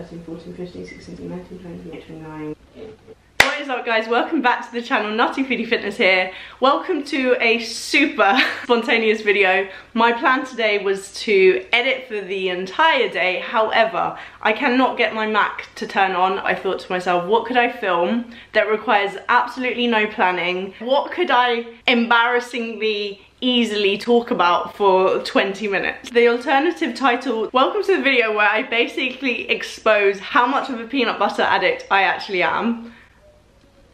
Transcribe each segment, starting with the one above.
13, 14, 15, 16, 17, 19, 20, 21, 29. What is up guys, welcome back to the channel. Nuttyfoodiefitness here. Welcome to a super spontaneous video. My plan today was to edit for the entire day, however, I cannot get my Mac to turn on. I thought to myself, what could I film that requires absolutely no planning? What could I embarrassingly easily talk about for 20 minutes. The alternative title, welcome to the video where I basically expose how much of a peanut butter addict I actually am.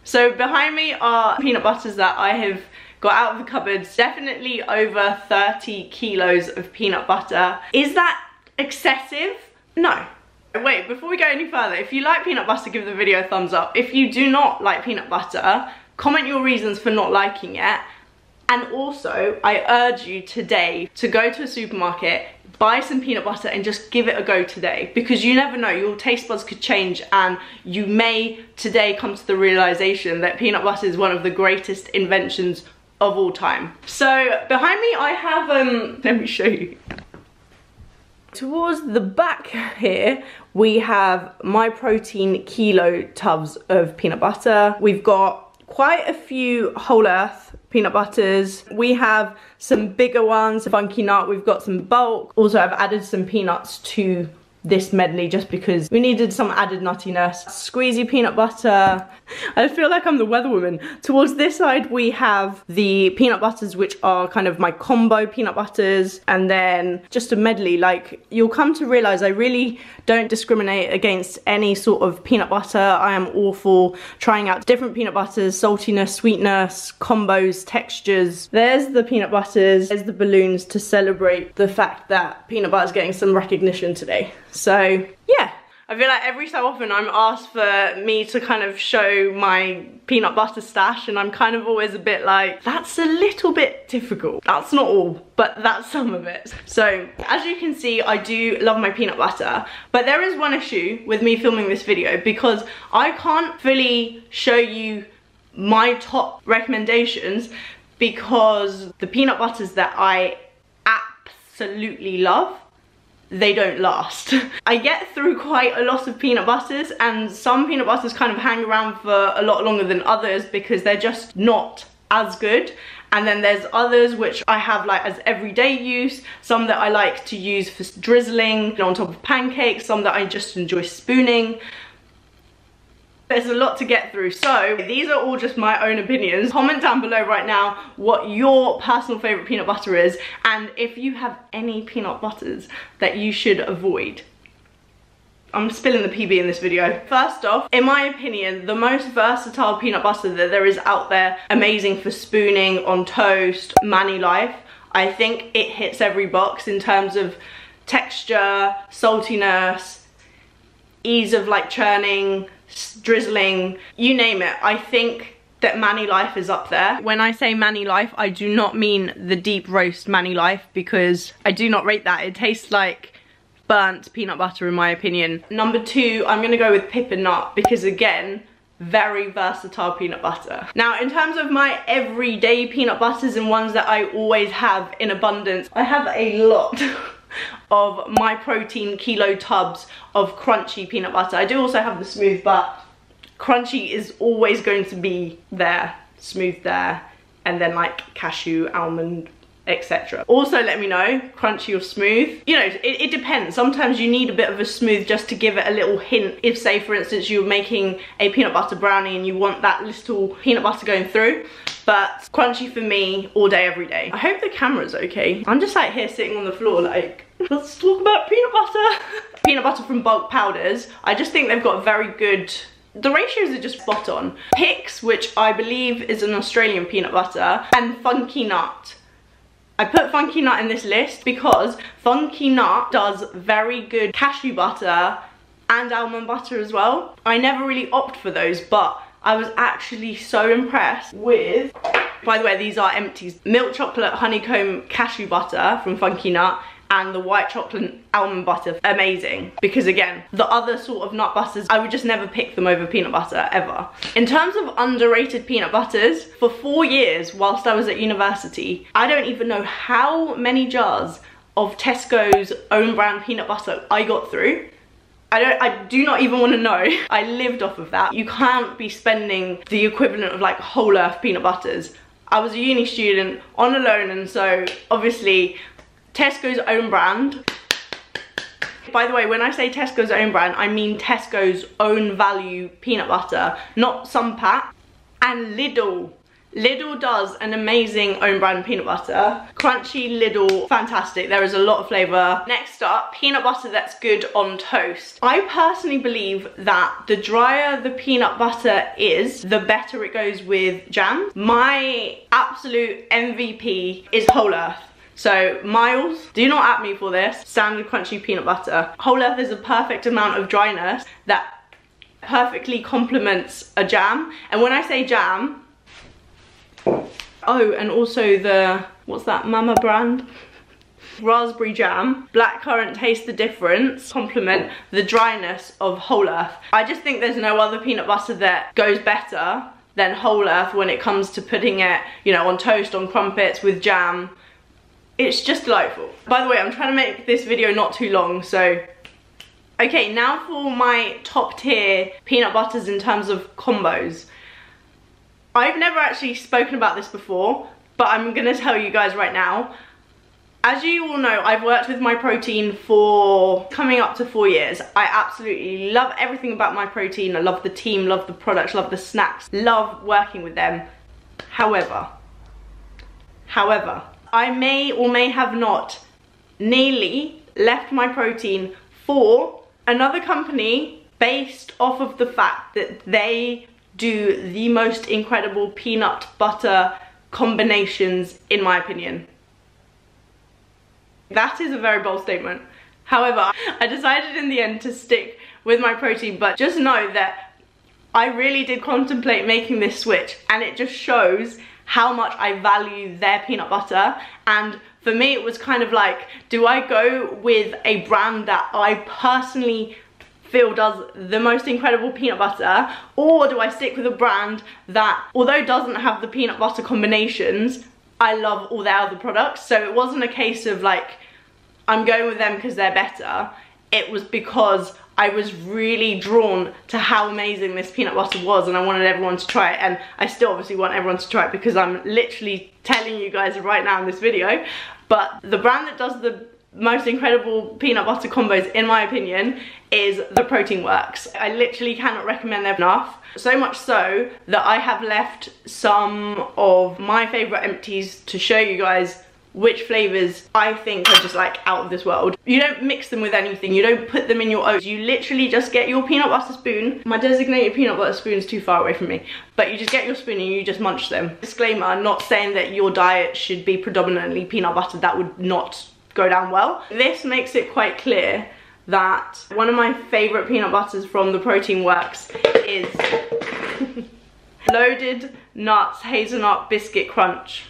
So behind me are peanut butters that I have got out of the cupboards, definitely over 30 kilos of peanut butter. Is that excessive? No. Wait, before we go any further, if you like peanut butter, give the video a thumbs up. If you do not like peanut butter, comment your reasons for not liking it. And also, I urge you today to go to a supermarket, buy some peanut butter and just give it a go today, because you never know, your taste buds could change and you may today come to the realization that peanut butter is one of the greatest inventions of all time. So behind me I have, let me show you. Towards the back here, we have My Protein kilo tubs of peanut butter. We've got quite a few whole earth peanut butters. We have some bigger ones, Funky Nut, we've got some bulk. Also, I've added some peanuts to this medley just because we needed some added nuttiness. Squeezy peanut butter. I feel like I'm the weatherwoman. Towards this side we have the peanut butters, which are kind of my combo peanut butters, and then just a medley. Like, you'll come to realize I really don't discriminate against any sort of peanut butter. I am awful trying out different peanut butters, saltiness, sweetness, combos, textures. There's the peanut butters, there's the balloons to celebrate the fact that peanut butter is getting some recognition today. So yeah, I feel like every so often I'm asked for me to kind of show my peanut butter stash, and I'm kind of always a bit like, that's a little bit difficult. That's not all, but that's some of it. So as you can see, I do love my peanut butter, but there is one issue with me filming this video, because I can't fully show you my top recommendations, because the peanut butters that I absolutely love, they don't last. I get through quite a lot of peanut butters, and some peanut butters kind of hang around for a lot longer than others because they're just not as good. And then there's others which I have like as everyday use, some that I like to use for drizzling on top of pancakes, some that I just enjoy spooning. There's a lot to get through, so these are all just my own opinions. Comment down below right now what your personal favourite peanut butter is, and if you have any peanut butters that you should avoid. I'm spilling the PB in this video. First off, in my opinion, the most versatile peanut butter that there is out there, amazing for spooning on toast, Mani Life. I think it hits every box in terms of texture, saltiness, ease of like churning, drizzling, you name it. I think that Mani Life is up there. When I say Mani Life, I do not mean the deep roast Mani Life, because I do not rate that. It tastes like burnt peanut butter in my opinion. Number two, I'm gonna go with Pip and Nut, because again, very versatile peanut butter. Now, in terms of my everyday peanut butters and ones that I always have in abundance, I have a lot of My Protein kilo tubs of crunchy peanut butter. I do also have the smooth, but crunchy is always going to be there, smooth there, and then like cashew, almond, etc. Also let me know, crunchy or smooth. You know, it depends. Sometimes you need a bit of a smooth just to give it a little hint. If, say for instance, you're making a peanut butter brownie and you want that little peanut butter going through. But crunchy for me, all day, every day. I hope the camera's okay. I'm just like here sitting on the floor like, let's talk about peanut butter. Peanut butter from bulk powders. I just think they've got very good, the ratios are just spot on. Pix, which I believe is an Australian peanut butter, and Funky Nut. I put Funky Nut in this list because Funky Nut does very good cashew butter and almond butter as well. I never really opt for those, but I was actually so impressed with, by the way, these are empties, milk chocolate honeycomb cashew butter from Funky Nut and the white chocolate almond butter. Amazing, because again, the other sort of nut butters, I would just never pick them over peanut butter ever. In terms of underrated peanut butters, for 4 years whilst I was at university, I don't even know how many jars of Tesco's own brand peanut butter I got through. I do not even want to know. I lived off of that. You can't be spending the equivalent of like whole earth peanut butters. I was a uni student on a loan, and so obviously Tesco's own brand. By the way, when I say Tesco's own brand, I mean Tesco's own value peanut butter, not some pack. And Lidl. Lidl does an amazing own brand peanut butter. Crunchy Lidl, fantastic. There is a lot of flavour. Next up, peanut butter that's good on toast. I personally believe that the drier the peanut butter is, the better it goes with jam. My absolute MVP is Whole Earth. So Miles, do not at me for this, standard crunchy peanut butter. Whole Earth is a perfect amount of dryness that perfectly complements a jam. And when I say jam, oh, and also the, what's that Mama brand? Raspberry jam, blackcurrant taste the difference, complement the dryness of Whole Earth. I just think there's no other peanut butter that goes better than Whole Earth when it comes to putting it, you know, on toast, on crumpets, with jam. It's just delightful. By the way, I'm trying to make this video not too long, so. Okay, now for my top tier peanut butters in terms of combos. I've never actually spoken about this before, but I'm gonna tell you guys right now. As you all know, I've worked with Myprotein for coming up to 4 years. I absolutely love everything about Myprotein. I love the team, love the products, love the snacks, love working with them. However, I may or may have not nearly left Myprotein for another company based off of the fact that they do the most incredible peanut butter combinations, in my opinion. That is a very bold statement. However, I decided in the end to stick with Myprotein, but just know that I really did contemplate making this switch, and it just shows how much I value their peanut butter. And for me, it was kind of like, do I go with a brand that I personally feel does the most incredible peanut butter, or do I stick with a brand that, although doesn't have the peanut butter combinations, I love all their other products? So it wasn't a case of like, I'm going with them because they're better. It was because I was really drawn to how amazing this peanut butter was, and I wanted everyone to try it. And I still obviously want everyone to try it because I'm literally telling you guys right now in this video. But the brand that does the most incredible peanut butter combos, in my opinion, is the Protein Works. I literally cannot recommend them enough. So much so that I have left some of my favourite empties to show you guys which flavours I think are just like out of this world. You don't mix them with anything, you don't put them in your oats, you literally just get your peanut butter spoon. My designated peanut butter spoon is too far away from me, but you just get your spoon and you just munch them. Disclaimer, I'm not saying that your diet should be predominantly peanut butter, that would not go down well. This makes it quite clear that one of my favourite peanut butters from the Protein Works is Loaded Nuts Hazelnut Biscuit Crunch.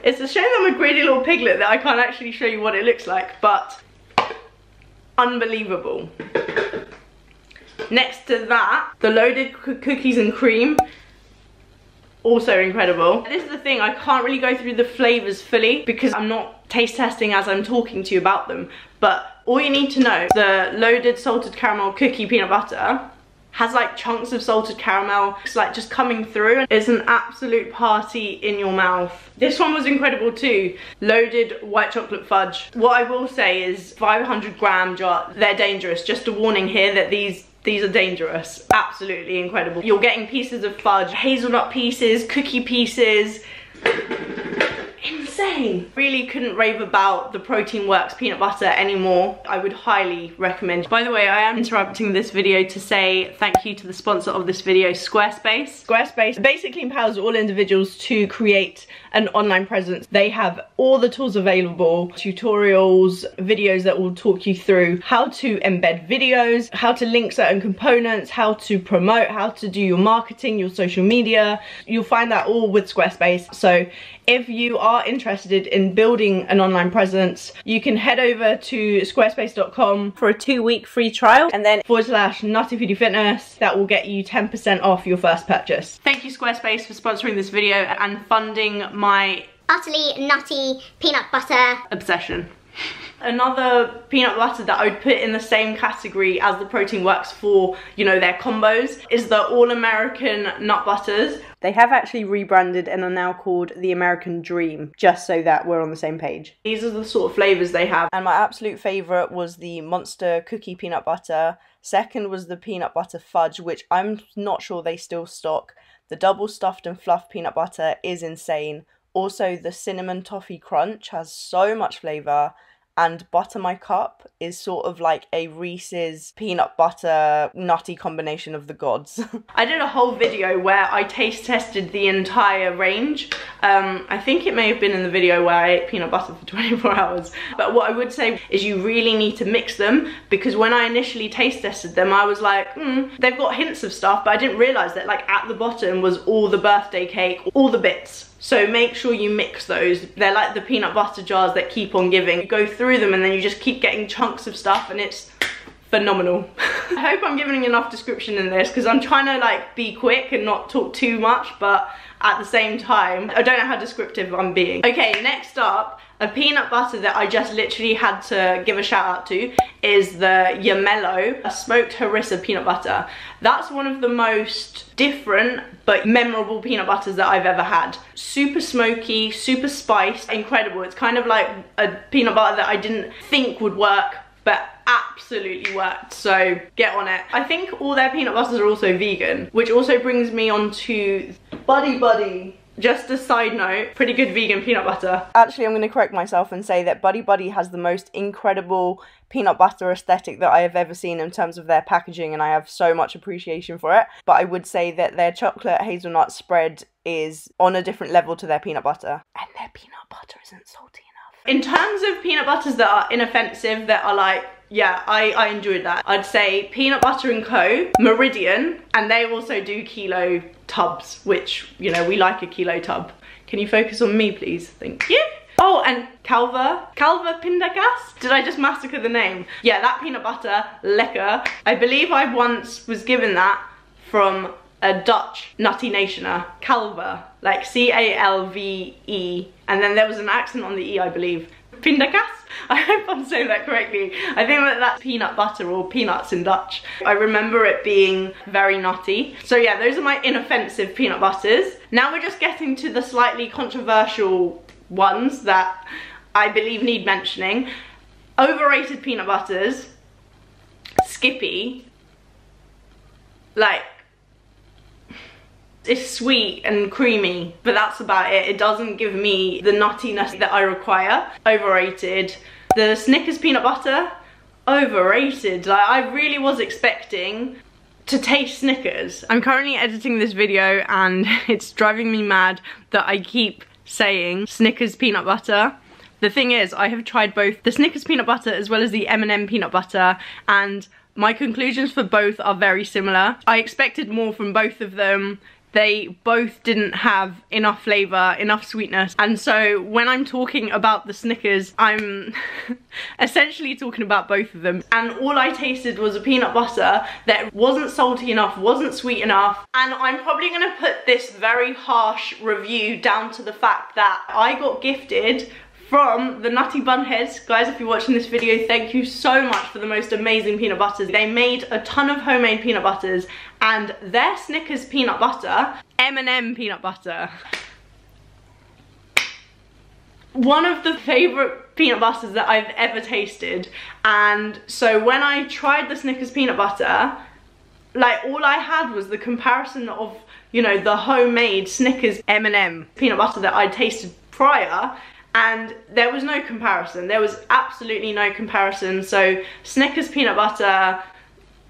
It's a shame that I'm a greedy little piglet that I can't actually show you what it looks like, but unbelievable. Next to that, the loaded cookies and cream, also incredible. This is the thing, I can't really go through the flavours fully because I'm not taste testing as I'm talking to you about them, but all you need to know, the loaded salted caramel cookie peanut butter has like chunks of salted caramel. It's like just coming through. It's an absolute party in your mouth. This one was incredible too. Loaded white chocolate fudge. What I will say is 500-gram jar, they're dangerous. Just a warning here that these are dangerous. Absolutely incredible. You're getting pieces of fudge, hazelnut pieces, cookie pieces. Insane. Really couldn't rave about the Protein Works peanut butter anymore. I would highly recommend. By the way, I am interrupting this video to say thank you to the sponsor of this video, Squarespace. Squarespace basically empowers all individuals to create an online presence. They have all the tools available, tutorials, videos that will talk you through how to embed videos, how to link certain components, how to promote, how to do your marketing, your social media. You'll find that all with Squarespace. So if you are interested in building an online presence, you can head over to squarespace.com for a 2-week free trial, and then /Nuttyfoodiefitness. That will get you 10% off your first purchase. Thank you, Squarespace, for sponsoring this video and funding my utterly nutty peanut butter obsession. Another peanut butter that I would put in the same category as the Protein Works for, you know, their combos is the All-American Nut Butters. They have actually rebranded and are now called the American Dream, just so that we're on the same page. These are the sort of flavours they have. And my absolute favourite was the Monster Cookie Peanut Butter. Second was the Peanut Butter Fudge, which I'm not sure they still stock. The Double Stuffed and Fluff Peanut Butter is insane. Also, the Cinnamon Toffee Crunch has so much flavour. And Butter My Cup is sort of like a Reese's peanut butter nutty combination of the gods. I did a whole video where I taste tested the entire range. I think it may have been in the video where I ate peanut butter for 24 hours. But what I would say is you really need to mix them, because when I initially taste tested them, I was like, they've got hints of stuff, but I didn't realise that like at the bottom was all the birthday cake, all the bits. So make sure you mix those. They're like the peanut butter jars that keep on giving. You go through them and then you just keep getting chunks of stuff, and it's phenomenal. I hope I'm giving enough description in this, because I'm trying to like be quick and not talk too much, but at the same time, I don't know how descriptive I'm being. Okay, next up, a peanut butter that I just literally had to give a shout out to is the Yamello, a smoked harissa peanut butter. That's one of the most different but memorable peanut butters that I've ever had. Super smoky, super spiced, incredible. It's kind of like a peanut butter that I didn't think would work, but absolutely worked, so get on it. I think all their peanut butters are also vegan, which also brings me on to Buddy Buddy. Just a side note, pretty good vegan peanut butter. Actually, I'm going to correct myself and say that Buddy Buddy has the most incredible peanut butter aesthetic that I have ever seen in terms of their packaging, and I have so much appreciation for it. But I would say that their chocolate hazelnut spread is on a different level to their peanut butter. And their peanut butter isn't salty enough. In terms of peanut butters that are inoffensive, that are like, yeah, I enjoyed that. I'd say Peanut Butter & Co, Meridian, and they also do kilo tubs, which, you know, we like a kilo tub. Can you focus on me, please? Thank you. Oh, and Calva Pindagas? Did I just massacre the name? Yeah, that peanut butter, lekker. I believe I once was given that from a Dutch nutty nationer, Calva, like C-A-L-V-E, and then there was an accent on the E, I believe. Pindagas? I hope I'm saying that correctly. I think that that's peanut butter or peanuts in Dutch. I remember it being very nutty. So yeah, those are my inoffensive peanut butters. Now we're just getting to the slightly controversial ones that I believe need mentioning. Overrated peanut butters. Skippy. Like, it's sweet and creamy, but that's about it. It doesn't give me the nuttiness that I require. Overrated. The Snickers peanut butter, overrated. Like, I really was expecting to taste Snickers. I'm currently editing this video and it's driving me mad that I keep saying Snickers peanut butter. The thing is, I have tried both the Snickers peanut butter as well as the M&M peanut butter, and my conclusions for both are very similar. I expected more from both of them. They both didn't have enough flavour, enough sweetness, and so when I'm talking about the Snickers, I'm essentially talking about both of them. And all I tasted was a peanut butter that wasn't salty enough, wasn't sweet enough, and I'm probably going to put this very harsh review down to the fact that I got gifted from the Nutty Bunheads. Guys, if you're watching this video, thank you so much for the most amazing peanut butters. They made a ton of homemade peanut butters, and their Snickers peanut butter, M&M peanut butter, one of the favourite peanut butters that I've ever tasted. And so when I tried the Snickers peanut butter, like, all I had was the comparison of, you know, the homemade Snickers M&M peanut butter that I'd tasted prior, and there was no comparison. There was absolutely no comparison. So Snickers peanut butter,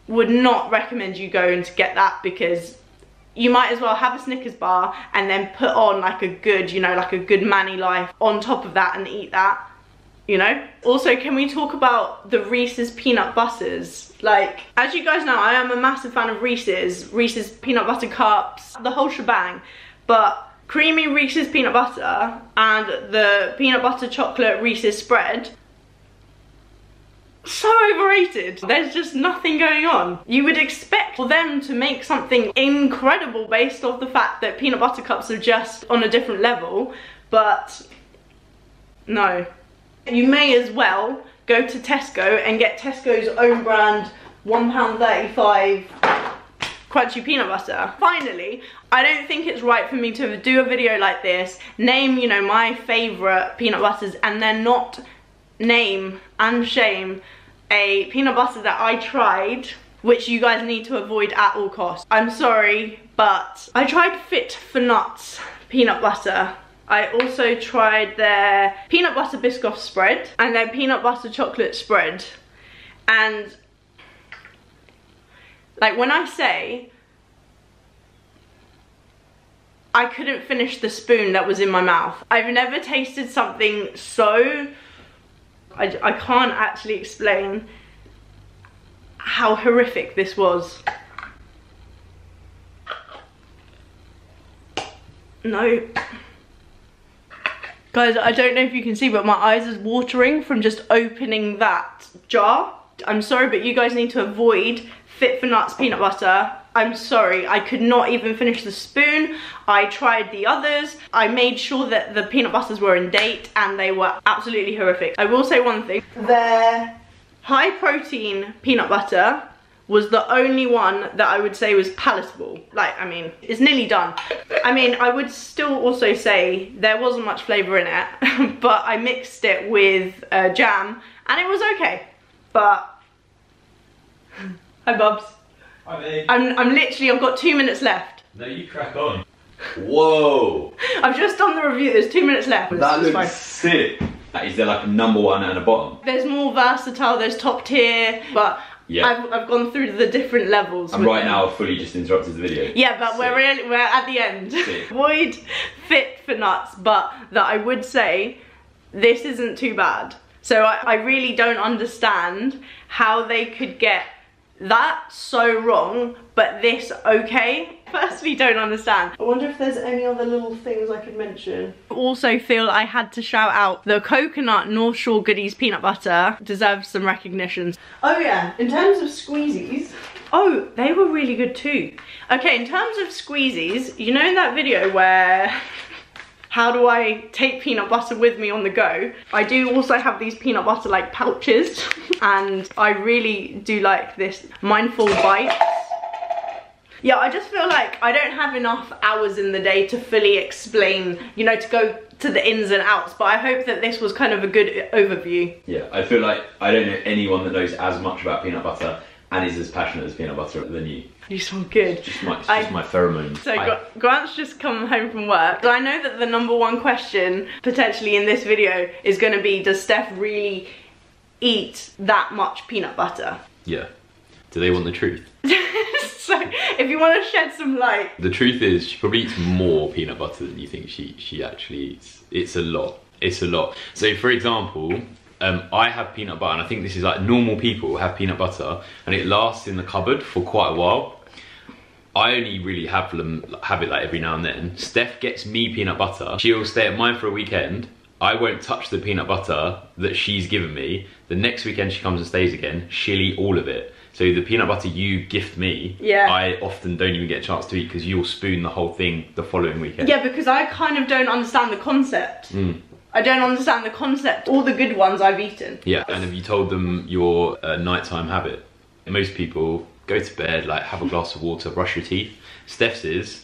would not recommend you going to get that, because you might as well have a Snickers bar and then put on like a good, you know, like a good Manny Life on top of that and eat that, you know. Also, can we talk about the Reese's peanut butters? Like, as you guys know, I am a massive fan of Reese's peanut butter cups, the whole shebang. But creamy Reese's peanut butter and the peanut butter chocolate Reese's spread, so overrated. There's just nothing going on. You would expect for them to make something incredible based off the fact that peanut butter cups are just on a different level, but no. You may as well go to Tesco and get Tesco's own brand £1.35 crunchy peanut butter. Finally, I don't think it's right for me to do a video like this, name, you know, my favourite peanut butters, and then not name and shame a peanut butter that I tried, which you guys need to avoid at all costs. I'm sorry, but I tried Fit for Nuts peanut butter. I also tried their peanut butter Biscoff spread and their peanut butter chocolate spread. And like, when I say I couldn't finish the spoon that was in my mouth, I've never tasted something so, I can't actually explain how horrific this was. No. Guys, I don't know if you can see, but my eyes are watering from just opening that jar. I'm sorry, but you guys need to avoid Fit for Nuts peanut butter. I'm sorry, I could not even finish the spoon. I tried the others. I made sure that the peanut butters were in date and they were absolutely horrific. I will say one thing, their high protein peanut butter was the only one that I would say was palatable. Like, I mean, it's nearly done. I mean, I would still also say there wasn't much flavour in it, but I mixed it with jam and it was okay. But, hi Bubs. Hi babe. I'm literally, I've got 2 minutes left. No, you crack on. Whoa. I've just done the review, there's 2 minutes left. That looks sick. Is there like a number one and a bottom? There's more versatile, there's top tier, but yeah. I've gone through the different levels. And right now I've fully just interrupted the video. Yeah, but we're at the end. Avoid Fit for Nuts, but that I would say this isn't too bad. So I really don't understand how they could get that so wrong, but this okay. Firstly, don't understand. I wonder if there's any other little things I could mention. Also feel I had to shout out the coconut North Shore Goodies peanut butter deserves some recognition. Oh yeah, in terms of squeezies, oh, they were really good too. Okay, in terms of squeezies, you know in that video where how do I take peanut butter with me on the go? I do also have these peanut butter like pouches and I really do like this Mindful Bites. Yeah, I just feel like I don't have enough hours in the day to fully explain, you know, to go to the ins and outs, but I hope that this was kind of a good overview. Yeah, I feel like I don't know anyone that knows as much about peanut butter and is as passionate as peanut butter than you. You smell good. It's just my pheromones. So Grant's just come home from work. So I know that the number one question potentially in this video is going to be, does Steph really eat that much peanut butter? Yeah. Do they want the truth? So if you want to shed some light. The truth is she probably eats more peanut butter than you think she actually eats. It's a lot. It's a lot. So for example, I have peanut butter, and I think this is like normal people have peanut butter and it lasts in the cupboard for quite a while. I only really have it like every now and then. Steph gets me peanut butter. She'll stay at mine for a weekend. I won't touch the peanut butter that she's given me. The next weekend she comes and stays again, she'll eat all of it. So the peanut butter you gift me, yeah, I often don't even get a chance to eat because you'll spoon the whole thing the following weekend. Yeah, because I kind of don't understand the concept. I don't understand the concept. All the good ones I've eaten. Yeah, and have you told them your nighttime habit? Most people go to bed, like have a glass of water, brush your teeth. Steph's is,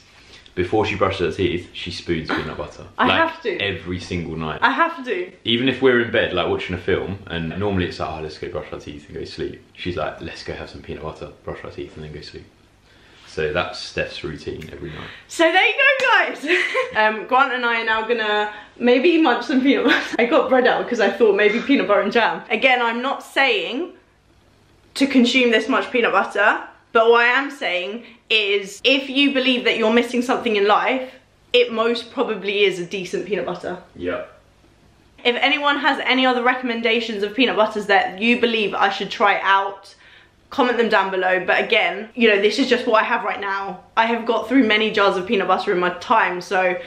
before she brushes her teeth, she spoons peanut butter. I have to. Every single night. I have to. Even if we're in bed, like watching a film, and normally it's like, oh, let's go brush our teeth and go sleep. She's like, let's go have some peanut butter, brush our teeth and then go sleep. So that's Steph's routine every night. So there you go, guys. Grant and I are now gonna maybe munch some peanut butter. I got bread out because I thought maybe peanut butter and jam. Again, I'm not saying to consume this much peanut butter, but what I am saying is if you believe that you're missing something in life, it most probably is a decent peanut butter. Yeah. If anyone has any other recommendations of peanut butters that you believe I should try out, comment them down below. But again, you know, this is just what I have right now. I have got through many jars of peanut butter in my time, so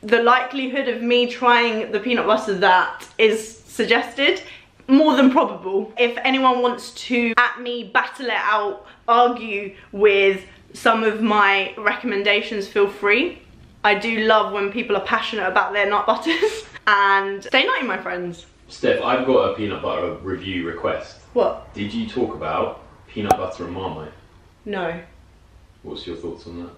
the likelihood of me trying the peanut butter that is suggested, more than probable. If anyone wants to at me, battle it out, argue with some of my recommendations, feel free. I do love when people are passionate about their nut butters. And stay nutty, my friends. Steph, I've got a peanut butter review request. What? Did you talk about peanut butter and Marmite? No. What's your thoughts on that?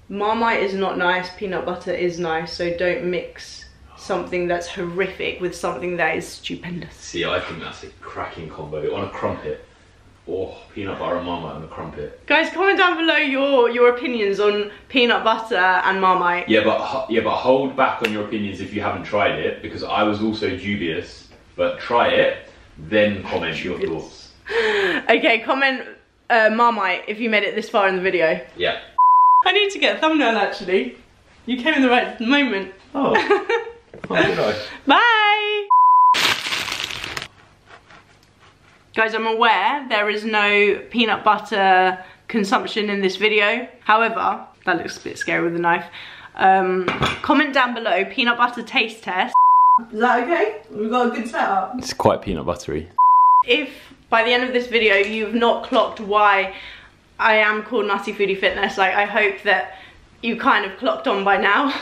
Marmite is not nice, peanut butter is nice, so don't mix something that's horrific with something that is stupendous. See, I think that's a cracking combo on a crumpet. Oh, peanut butter and Marmite on a crumpet. Guys, comment down below your opinions on peanut butter and Marmite. Yeah, but hold back on your opinions if you haven't tried it, because I was also dubious. But try it, then comment your thoughts. Okay, comment Marmite if you made it this far in the video. Yeah. I need to get a thumbnail actually. You came in the right moment. Oh. Oh, did I? Bye! Guys, I'm aware there is no peanut butter consumption in this video. However, that looks a bit scary with a knife. Comment down below, peanut butter taste test. Is that okay? We've got a good setup. It's quite peanut buttery. If by the end of this video you've not clocked why I am called Nutty Foodie Fitness, like I hope that you kind of clocked on by now.